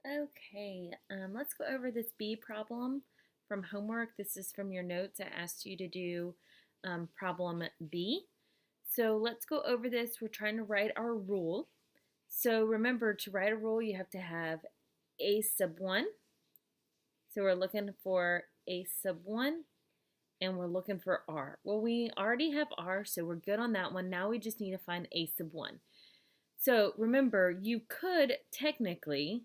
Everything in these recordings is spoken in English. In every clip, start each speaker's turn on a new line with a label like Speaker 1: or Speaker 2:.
Speaker 1: Okay, let's go over this B problem from homework. This is from your notes. I asked you to do problem B. So let's go over this. We're trying to write our rule. So remember, to write a rule, you have to have A sub 1. So we're looking for A sub 1, and we're looking for R. Well, we already have R, so we're good on that one. Now we just need to find A sub 1. So remember, you could technically,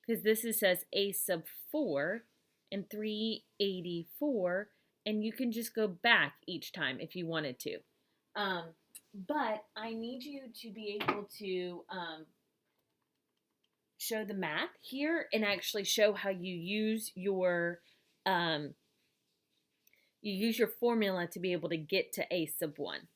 Speaker 1: because says A sub 4 and 384, and you can just go back each time if you wanted to. But I need you to be able to show the math here and actually show how um, you use your formula to be able to get to A sub 1.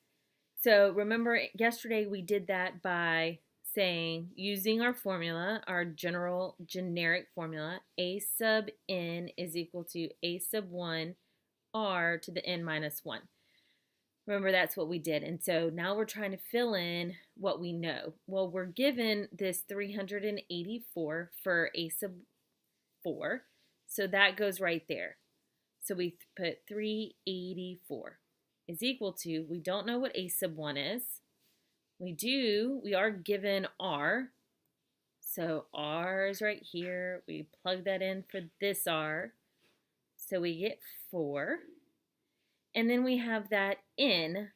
Speaker 1: So remember yesterday we did that by saying, using our formula, our generic formula, A sub n is equal to A sub 1 r to the n minus 1. Remember, that's what we did. And so now we're trying to fill in what we know. Well, we're given this 384 for A sub 4. So that goes right there. So we put 384 is equal to, we don't know what A sub 1 is. We are given R. So R is right here. We plug that in for this R. So we get 4. And then we have that N.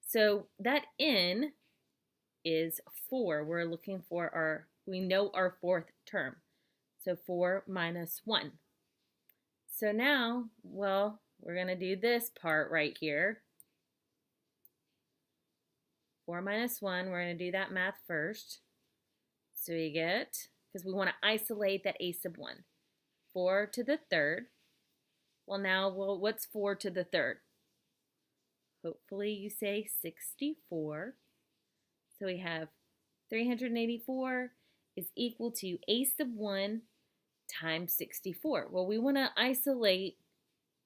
Speaker 1: So that N is 4. We're looking for we know our fourth term. So 4 minus 1. So now, well, we're going to do this part right here. 4 minus 1, we're going to do that math first. So we get, because we want to isolate that A sub 1. 4 to the third. Well, what's 4 to the third? Hopefully you say 64. So we have 384 is equal to A sub 1 times 64. Well, we want to isolate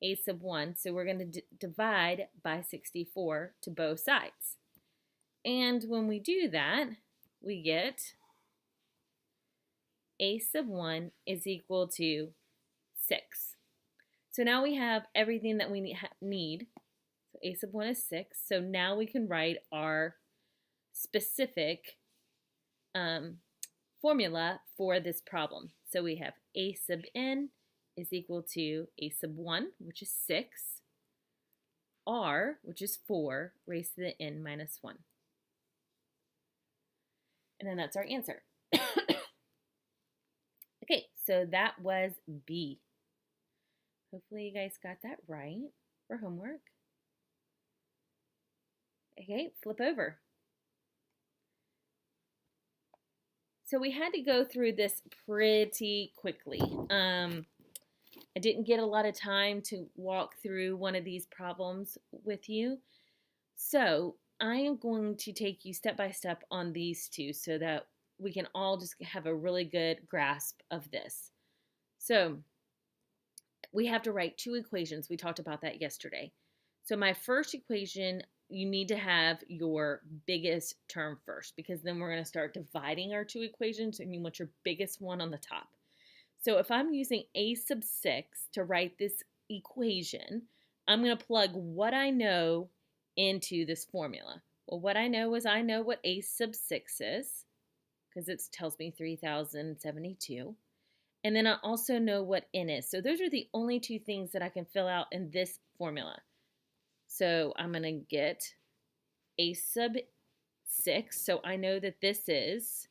Speaker 1: A sub 1, so we're going to divide by 64 to both sides. And when we do that, we get A sub 1 is equal to 6. So now we have everything that we need. So A sub 1 is 6. So now we can write our specific formula for this problem. So we have A sub n is equal to A sub 1, which is 6, R, which is 4, raised to the n minus 1. And then that's our answer. Okay, so that was B. Hopefully you guys got that right for homework. Okay, flip over. So we had to go through this pretty quickly. I didn't get a lot of time to walk through one of these problems with you. So I am going to take you step by step on these two so that we can all just have a really good grasp of this. So we have to write two equations. We talked about that yesterday. So my first equation, you need to have your biggest term first, because then we're going to start dividing our two equations and you want your biggest one on the top. So if I'm using A sub 6 to write this equation, I'm going to plug what I know into this formula. Well, what I know is I know what A sub 6 is, because it tells me 3072. And then I also know what n is. So those are the only two things that I can fill out in this formula. So I'm going to get A sub 6. So I know that this is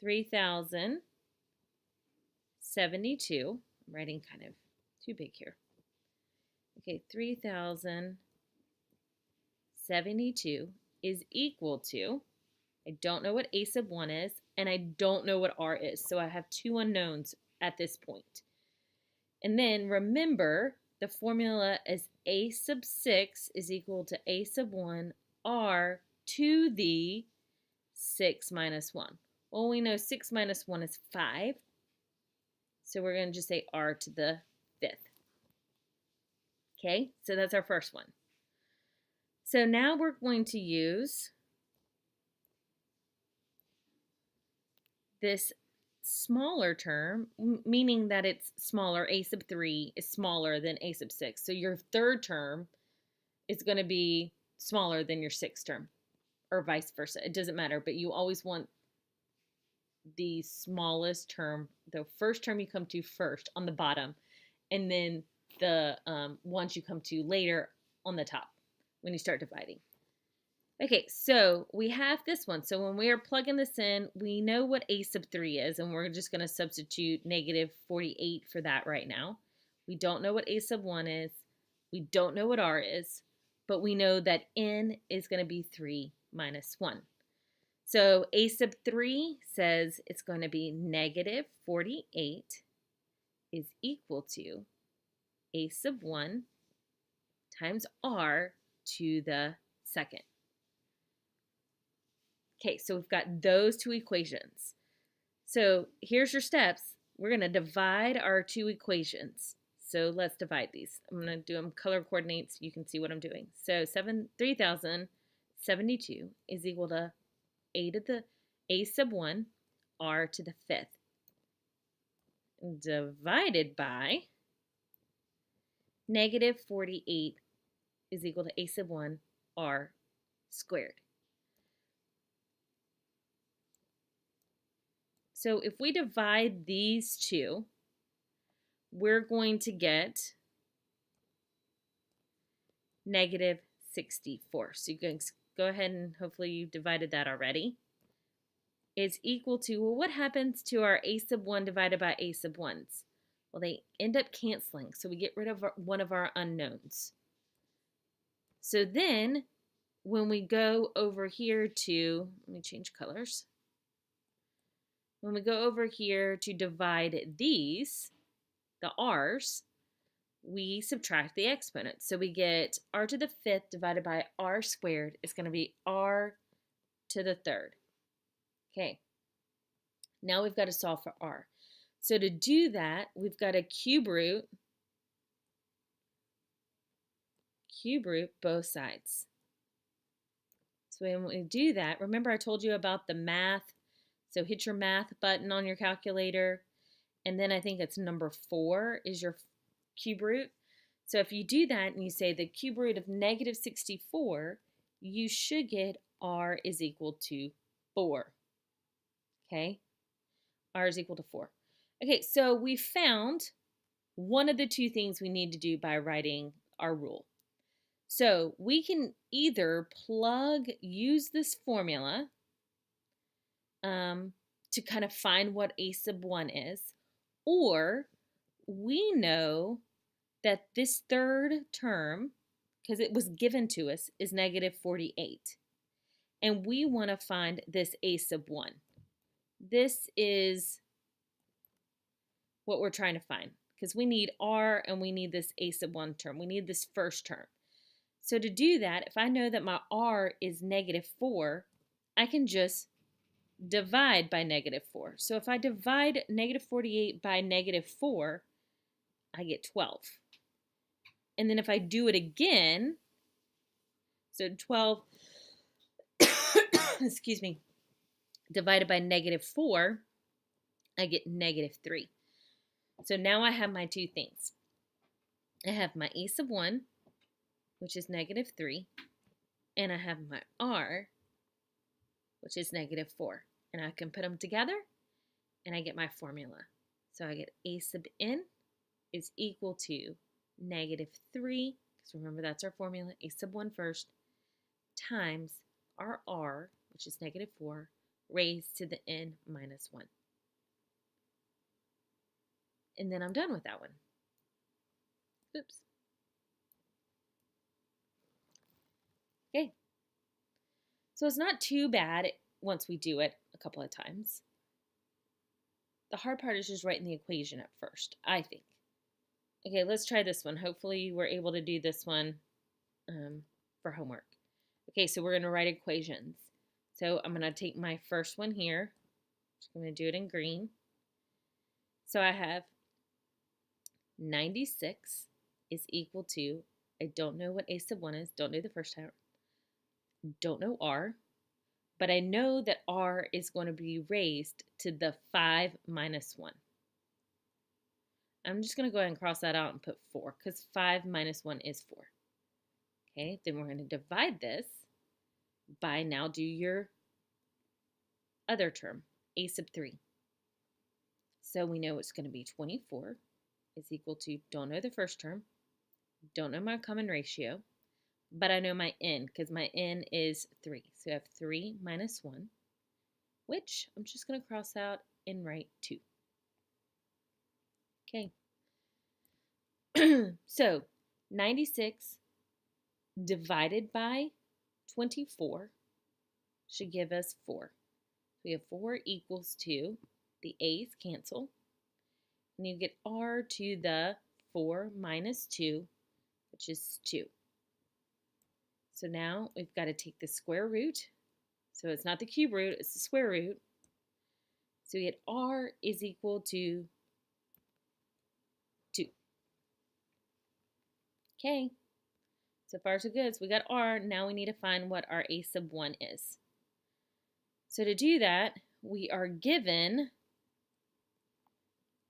Speaker 1: 3072. I'm writing kind of too big here. Okay, 3072 is equal to, I don't know what A sub 1 is, and I don't know what R is. So I have two unknowns at this point. And then remember, the formula is A sub 6 is equal to A sub 1 R to the 6 minus 1. Well, we know 6 minus 1 is 5. So we're going to just say R to the 5th. Okay, so that's our first one. So now we're going to use this smaller term, meaning that it's smaller, a sub 3 is smaller than a sub 6. So your third term is going to be smaller than your sixth term, or vice versa. It doesn't matter, but you always want the smallest term, the first term you come to first on the bottom, and then the ones you come to later on the top when you start dividing. Okay, so we have this one. So when we are plugging this in, we know what a sub 3 is, and we're just going to substitute negative 48 for that right now. We don't know what a sub 1 is. We don't know what r is, but we know that n is going to be 3 minus 1. So a sub 3 says it's going to be negative 48 is equal to a sub 1 times r to the second. Okay, so we've got those two equations. So here's your steps. We're going to divide our two equations. So let's divide these. I'm going to do them color coordinates so you can see what I'm doing. So 3072 is equal to a to the a sub 1 r to the fifth divided by negative 48 is equal to a sub 1 r squared. So if we divide these two, we're going to get negative 64. So you can go ahead and hopefully you divided that already. Is equal to, well, what happens to our a sub 1 divided by a sub 1s? Well, they end up canceling, so we get rid of one of our unknowns. So then when we go over here to, let me change colors. When we go over here to divide these, the r's, we subtract the exponents. So we get r to the fifth divided by r squared is going to be r to the third. Okay, now we've got to solve for r. So to do that, we've got to cube root both sides. So when we do that, remember I told you about the math. So hit your math button on your calculator, and then I think it's number 4 is your cube root. So if you do that and you say the cube root of negative 64, you should get r is equal to 4. Okay, r is equal to 4. Okay, so we found one of the two things we need to do by writing our rule. So we can either use this formula to kind of find what a sub 1 is, or we know that this third term, because it was given to us, is negative 48. And we want to find this a sub 1. This is what we're trying to find, because we need r and we need this a sub 1 term. We need this first term. So to do that, if I know that my r is negative 4, I can just divide by negative 4. So if I divide negative 48 by negative 4, I get 12. And then if I do it again, so 12, excuse me, divided by negative 4, I get negative 3. So now I have my two things. I have my a sub 1, which is negative 3, and I have my r, which is negative 4. And I can put them together, and I get my formula. So I get a sub n is equal to negative 3, because remember that's our formula, a sub 1 first, times our r, which is negative 4, raised to the n minus 1. And then I'm done with that one. Oops. Okay. So it's not too bad once we do it a couple of times. The hard part is just writing the equation at first, I think. Okay, let's try this one. Hopefully we're able to do this one for homework. Okay, so we're going to write equations. So I'm going to take my first one here. Just going to do it in green. So I have 96 is equal to, I don't know what a sub 1 is, don't know the first time, don't know r, but I know that r is going to be raised to the 5 minus 1. I'm just going to go ahead and cross that out and put 4 because 5 minus 1 is 4. Okay, then we're going to divide this by, now do your other term, a sub 3. So we know it's going to be 24 is equal to, don't know the first term, don't know my common ratio, but I know my n because my n is 3. So I have 3 minus 1, which I'm just going to cross out and write 2. Okay. So 96 divided by 24 should give us 4. We have 4 equals 2. The a's cancel. And you get r to the 4 minus 2, which is 2. So now we've got to take the square root. So it's not the cube root, it's the square root. So we get r is equal to 2. Okay, so far so good. So we got r. Now we need to find what our a sub 1 is. So to do that, we are given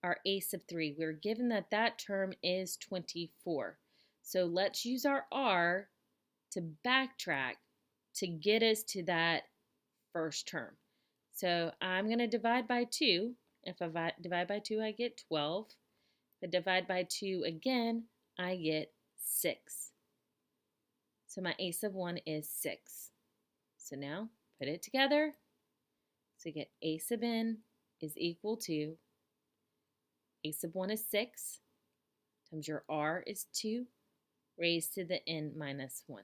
Speaker 1: our a sub 3. We're given that that term is 24. So let's use our r to backtrack to get us to that first term. So I'm going to divide by 2. If I divide by 2, I get 12. If I divide by 2 again, I get 6. So my a sub 1 is 6. So now put it together. So you get a sub n is equal to a sub 1 is 6 times your r is 2 raised to the n minus 1.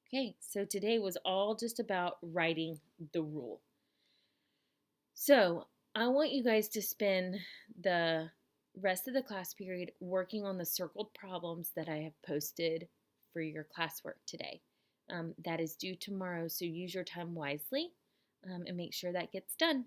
Speaker 1: Okay, so today was all just about writing the rule. So I want you guys to spend the rest of the class period working on the circled problems that I have posted for your classwork today. That is due tomorrow, so use your time wisely and make sure that gets done.